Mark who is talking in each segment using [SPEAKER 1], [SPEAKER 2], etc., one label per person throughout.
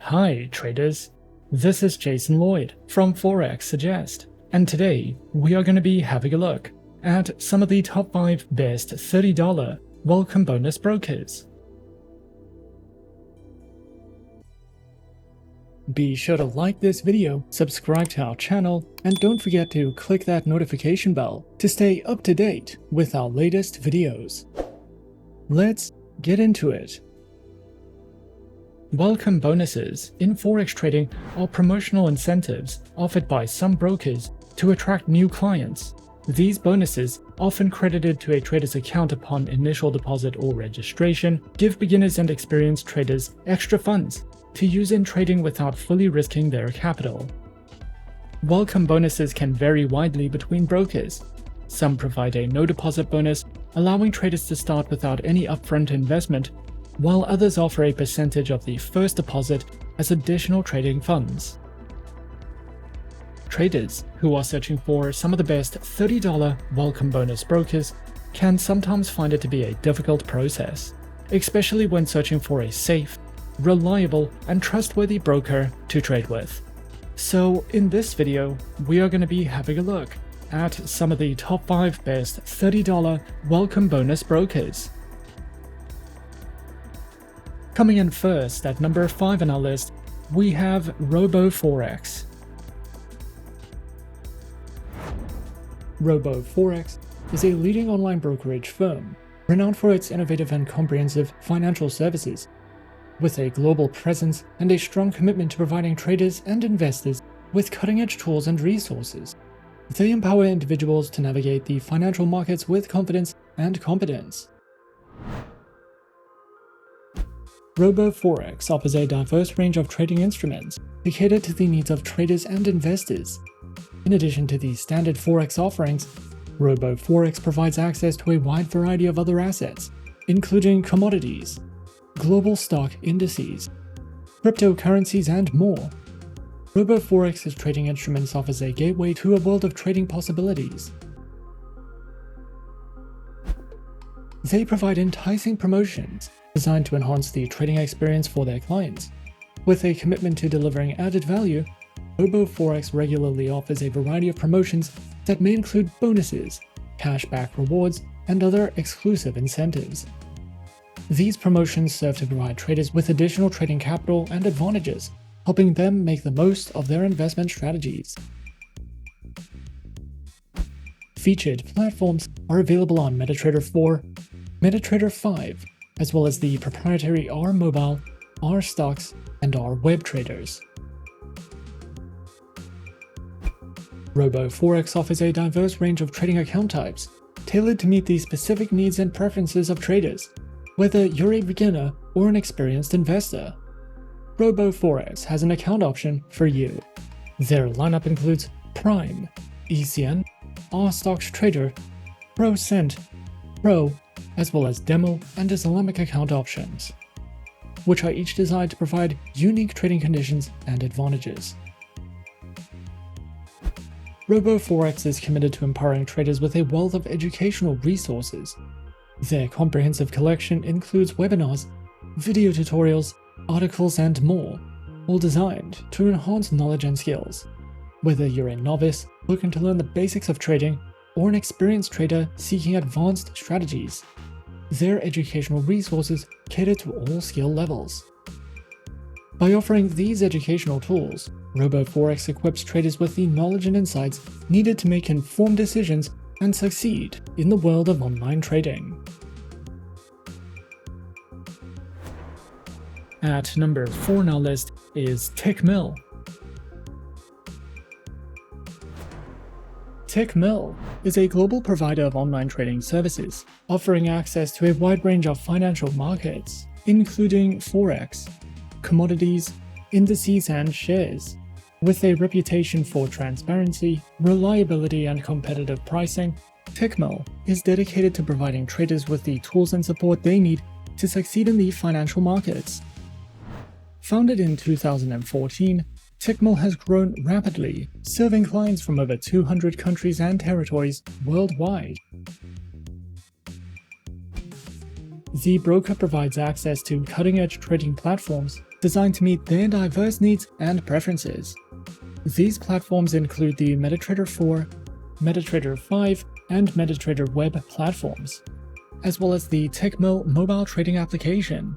[SPEAKER 1] Hi traders, this is Jason Lloyd from Forexsuggest, and today we are going to be having a look at some of the top 5 best $30 welcome bonus brokers. Be sure to like this video, subscribe to our channel, and don't forget to click that notification bell to stay up to date with our latest videos. Let's get into it. Welcome bonuses in Forex trading are promotional incentives offered by some brokers to attract new clients. These bonuses, often credited to a trader's account upon initial deposit or registration, give beginners and experienced traders extra funds to use in trading without fully risking their capital. Welcome bonuses can vary widely between brokers. Some provide a no-deposit bonus, allowing traders to start without any upfront investment, while others offer a percentage of the first deposit as additional trading funds. Traders who are searching for some of the best $30 welcome bonus brokers can sometimes find it to be a difficult process, especially when searching for a safe, reliable, and trustworthy broker to trade with. So in this video, we are going to be having a look at some of the top 5 best $30 welcome bonus brokers. Coming in first at number 5 on our list, we have RoboForex. RoboForex is a leading online brokerage firm renowned for its innovative and comprehensive financial services. With a global presence and a strong commitment to providing traders and investors with cutting-edge tools and resources, they empower individuals to navigate the financial markets with confidence and competence. RoboForex offers a diverse range of trading instruments to cater to the needs of traders and investors. In addition to the standard Forex offerings, RoboForex provides access to a wide variety of other assets, including commodities, global stock indices, cryptocurrencies, and more. RoboForex's trading instruments offers a gateway to a world of trading possibilities. They provide enticing promotions designed to enhance the trading experience for their clients. With a commitment to delivering added value, RoboForex regularly offers a variety of promotions that may include bonuses, cashback rewards, and other exclusive incentives. These promotions serve to provide traders with additional trading capital and advantages, helping them make the most of their investment strategies. Featured platforms are available on MetaTrader 4, MetaTrader 5, as well as the proprietary R Mobile, R Stocks, and R Web traders. RoboForex offers a diverse range of trading account types, tailored to meet the specific needs and preferences of traders, whether you're a beginner or an experienced investor. RoboForex has an account option for you. Their lineup includes Prime, ECN, R Stocks Trader, Pro Cent, Pro, as well as Demo and Islamic account options, which are each designed to provide unique trading conditions and advantages. RoboForex is committed to empowering traders with a wealth of educational resources. Their comprehensive collection includes webinars, video tutorials, articles, and more, all designed to enhance knowledge and skills. Whether you're a novice looking to learn the basics of trading or an experienced trader seeking advanced strategies, their educational resources cater to all skill levels. By offering these educational tools, RoboForex equips traders with the knowledge and insights needed to make informed decisions and succeed in the world of online trading. At number 4 on our list is Tickmill. Tickmill is a global provider of online trading services, offering access to a wide range of financial markets, including Forex, commodities, indices, and shares. With a reputation for transparency, reliability, and competitive pricing, Tickmill is dedicated to providing traders with the tools and support they need to succeed in the financial markets. Founded in 2014, Tickmill has grown rapidly, serving clients from over 200 countries and territories worldwide. The broker provides access to cutting-edge trading platforms designed to meet their diverse needs and preferences. These platforms include the MetaTrader 4, MetaTrader 5, and MetaTrader Web platforms, as well as the Tickmill mobile trading application.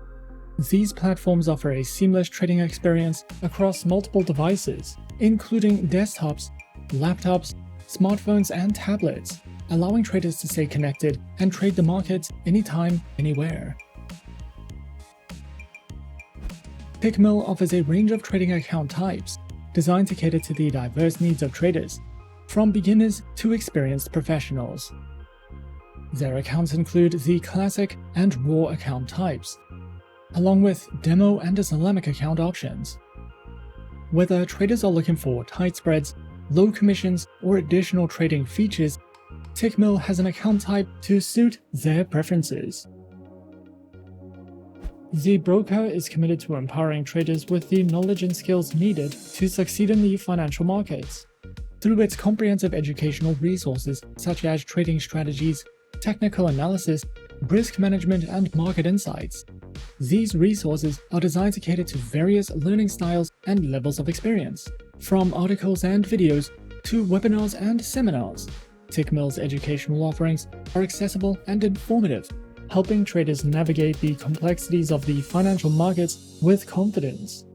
[SPEAKER 1] These platforms offer a seamless trading experience across multiple devices, including desktops, laptops, smartphones, and tablets, allowing traders to stay connected and trade the markets anytime, anywhere. Tickmill offers a range of trading account types designed to cater to the diverse needs of traders, from beginners to experienced professionals. Their accounts include the classic and raw account types, along with demo and Islamic account options. Whether traders are looking for tight spreads, low commissions, or additional trading features, Tickmill has an account type to suit their preferences. The broker is committed to empowering traders with the knowledge and skills needed to succeed in the financial markets. Through its comprehensive educational resources such as trading strategies, technical analysis, risk management, and market insights. These resources are designed to cater to various learning styles and levels of experience, from articles and videos to webinars and seminars. Tickmill's educational offerings are accessible and informative, helping traders navigate the complexities of the financial markets with confidence.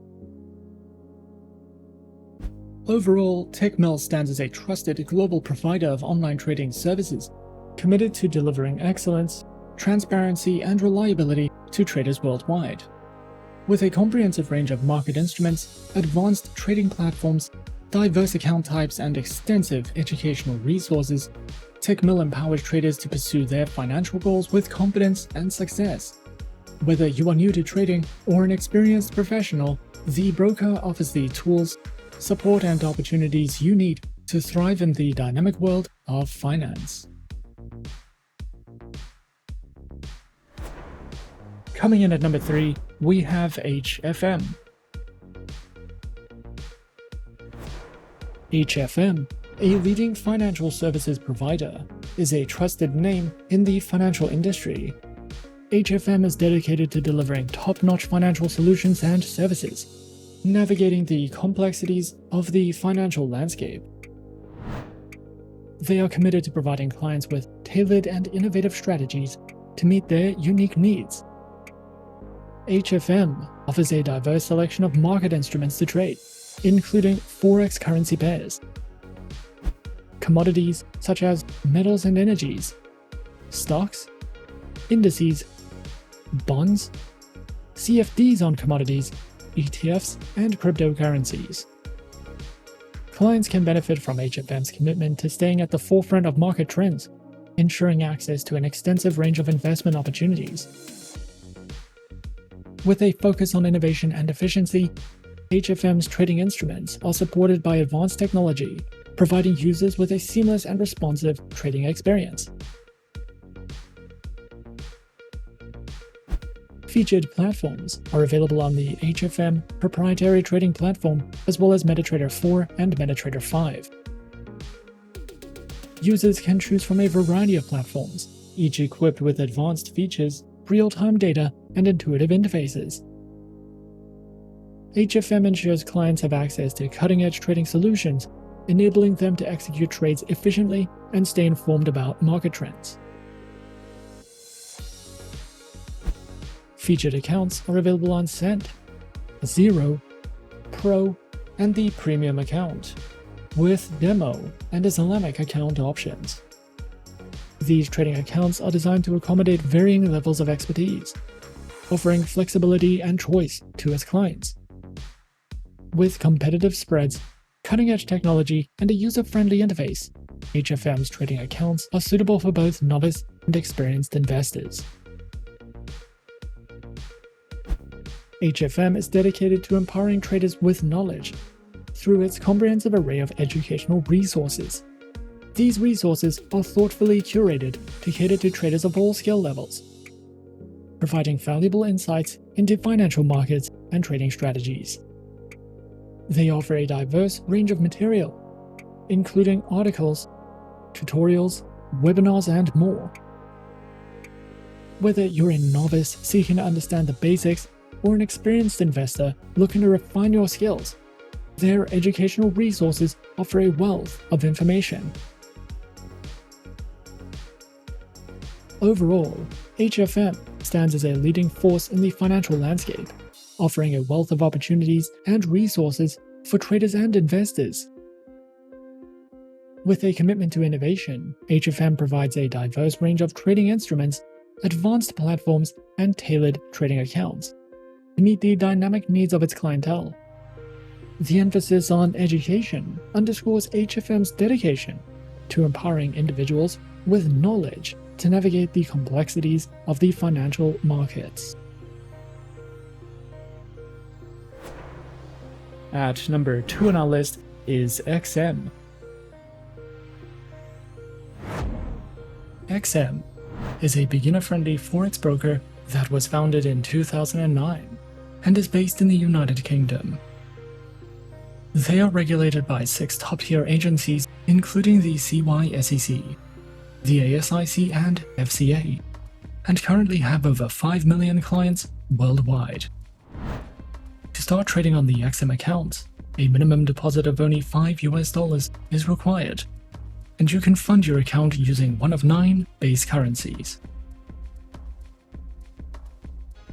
[SPEAKER 1] Overall, Tickmill stands as a trusted global provider of online trading services, committed to delivering excellence, transparency, and reliability to traders worldwide. With a comprehensive range of market instruments, advanced trading platforms, diverse account types, and extensive educational resources, Tickmill empowers traders to pursue their financial goals with confidence and success. Whether you are new to trading or an experienced professional, the broker offers the tools, support, and opportunities you need to thrive in the dynamic world of finance. Coming in at number 3, we have HFM. HFM, a leading financial services provider, is a trusted name in the financial industry. HFM is dedicated to delivering top-notch financial solutions and services, navigating the complexities of the financial landscape. They are committed to providing clients with tailored and innovative strategies to meet their unique needs. HFM offers a diverse selection of market instruments to trade, including Forex currency pairs, commodities such as metals and energies, stocks, indices, bonds, CFDs on commodities, ETFs, and cryptocurrencies. Clients can benefit from HFM's commitment to staying at the forefront of market trends, ensuring access to an extensive range of investment opportunities. With a focus on innovation and efficiency, HFM's trading instruments are supported by advanced technology, providing users with a seamless and responsive trading experience. Featured platforms are available on the HFM proprietary trading platform, as well as MetaTrader 4 and MetaTrader 5. Users can choose from a variety of platforms, each equipped with advanced features, real-time data, and intuitive interfaces. HFM ensures clients have access to cutting-edge trading solutions, enabling them to execute trades efficiently and stay informed about market trends. Featured accounts are available on Cent, Zero, Pro, and the Premium account, with Demo and Islamic account options. These trading accounts are designed to accommodate varying levels of expertise, offering flexibility and choice to its clients. With competitive spreads, cutting-edge technology, and a user-friendly interface, HFM's trading accounts are suitable for both novice and experienced investors. HFM is dedicated to empowering traders with knowledge through its comprehensive array of educational resources. These resources are thoughtfully curated to cater to traders of all skill levels, providing valuable insights into financial markets and trading strategies. They offer a diverse range of material, including articles, tutorials, webinars, and more. Whether you're a novice seeking to understand the basics or an experienced investor looking to refine your skills, their educational resources offer a wealth of information. Overall, HFM stands as a leading force in the financial landscape, offering a wealth of opportunities and resources for traders and investors. With a commitment to innovation, HFM provides a diverse range of trading instruments, advanced platforms, and tailored trading accounts to meet the dynamic needs of its clientele. The emphasis on education underscores HFM's dedication to empowering individuals with knowledge to navigate the complexities of the financial markets. At number 2 on our list is XM. XM is a beginner-friendly forex broker that was founded in 2009 and is based in the United Kingdom. They are regulated by 6 top-tier agencies, including the CYSEC, the ASIC and FCA, and currently have over 5 million clients worldwide. To start trading on the XM account, a minimum deposit of only $5 is required, and you can fund your account using one of 9 base currencies.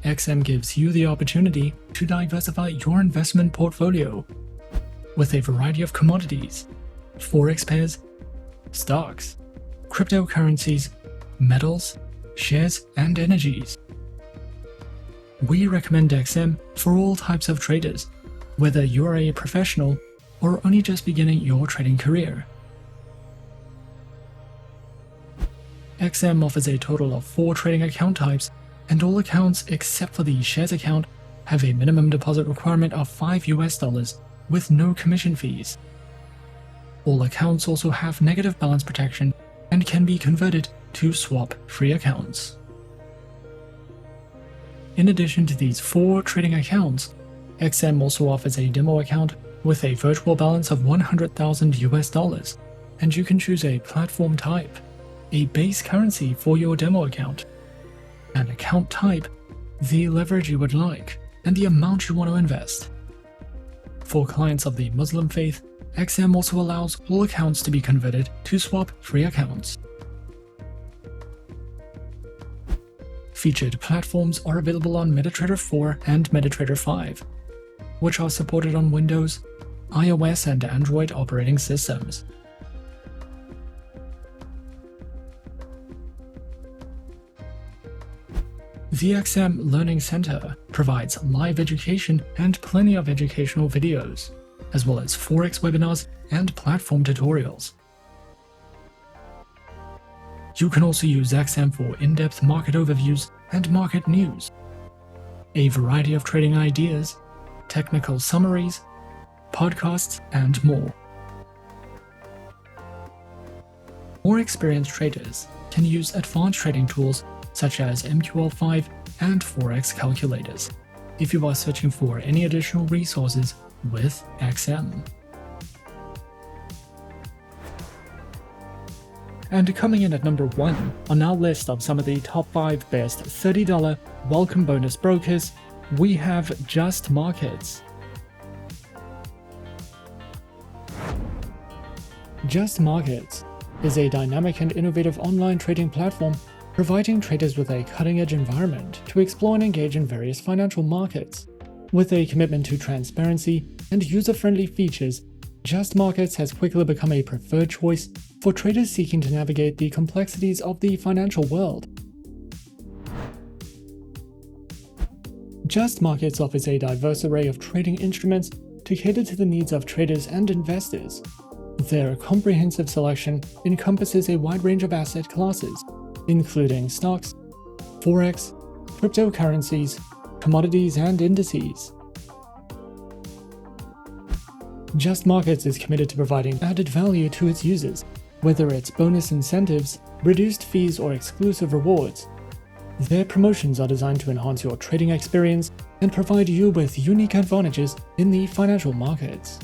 [SPEAKER 1] XM gives you the opportunity to diversify your investment portfolio with a variety of commodities, forex pairs, stocks, cryptocurrencies, metals, shares, and energies. We recommend XM for all types of traders, whether you're a professional or only just beginning your trading career. XM offers a total of 4 trading account types, and all accounts except for the shares account have a minimum deposit requirement of $5 with no commission fees. All accounts also have negative balance protection and can be converted to swap-free accounts. In addition to these 4 trading accounts, XM also offers a demo account with a virtual balance of $100,000, and you can choose a platform type, a base currency for your demo account, an account type, the leverage you would like, and the amount you want to invest. For clients of the Muslim faith, XM also allows all accounts to be converted to swap-free accounts. Featured platforms are available on MetaTrader 4 and MetaTrader 5, which are supported on Windows, iOS, and Android operating systems. The XM Learning Center provides live education and plenty of educational videos, as well as Forex webinars and platform tutorials. You can also use XM for in-depth market overviews and market news, a variety of trading ideas, technical summaries, podcasts, and more. More experienced traders can use advanced trading tools such as MQL5 and Forex calculators if you are searching for any additional resources with XM. And coming in at number 1 on our list of some of the top 5 best $30 welcome bonus brokers, we have Just Markets. Just Markets is a dynamic and innovative online trading platform providing traders with a cutting-edge environment to explore and engage in various financial markets. With a commitment to transparency and user-friendly features, Just Markets has quickly become a preferred choice for traders seeking to navigate the complexities of the financial world. Just Markets offers a diverse array of trading instruments to cater to the needs of traders and investors. Their comprehensive selection encompasses a wide range of asset classes, including stocks, forex, cryptocurrencies, commodities, and indices. Just Markets is committed to providing added value to its users, whether it's bonus incentives, reduced fees, or exclusive rewards. Their promotions are designed to enhance your trading experience and provide you with unique advantages in the financial markets.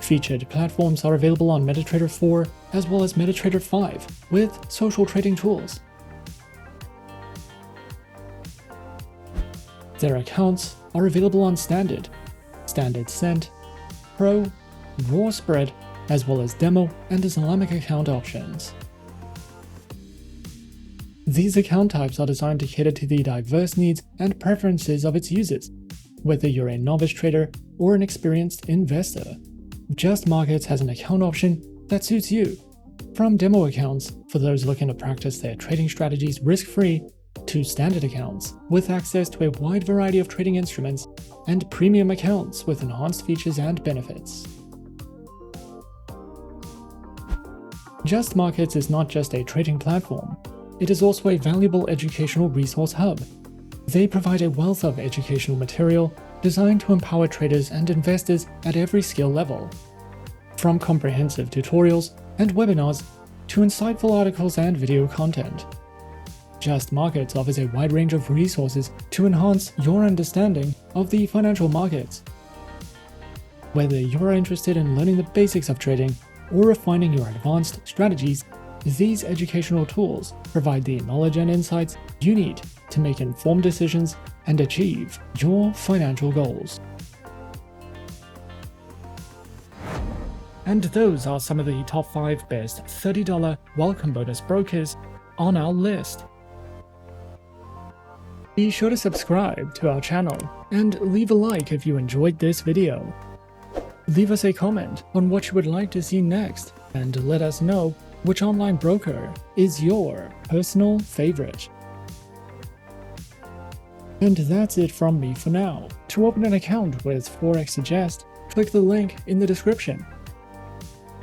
[SPEAKER 1] Featured platforms are available on MetaTrader 4 as well as MetaTrader 5 with social trading tools. Their accounts are available on Standard, Standard Cent, Pro, Raw Spread, as well as Demo and Islamic account options. These account types are designed to cater to the diverse needs and preferences of its users, whether you're a novice trader or an experienced investor. Just Markets has an account option that suits you. From demo accounts for those looking to practice their trading strategies risk-free, to standard accounts with access to a wide variety of trading instruments, and premium accounts with enhanced features and benefits. Just Markets is not just a trading platform, it is also a valuable educational resource hub. They provide a wealth of educational material designed to empower traders and investors at every skill level. From comprehensive tutorials and webinars to insightful articles and video content, Just Markets offers a wide range of resources to enhance your understanding of the financial markets. Whether you're interested in learning the basics of trading or refining your advanced strategies, these educational tools provide the knowledge and insights you need to make informed decisions and achieve your financial goals. And those are some of the top 5 best $30 welcome bonus brokers on our list. Be sure to subscribe to our channel and leave a like if you enjoyed this video. Leave us a comment on what you would like to see next, and let us know which online broker is your personal favorite. And that's it from me for now. To open an account with Forexsuggest, click the link in the description.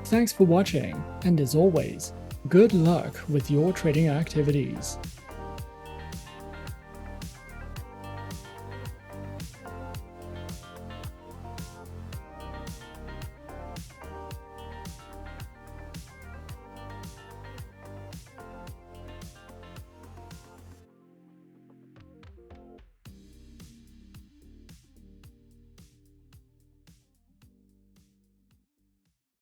[SPEAKER 1] Thanks for watching, and as always, good luck with your trading activities.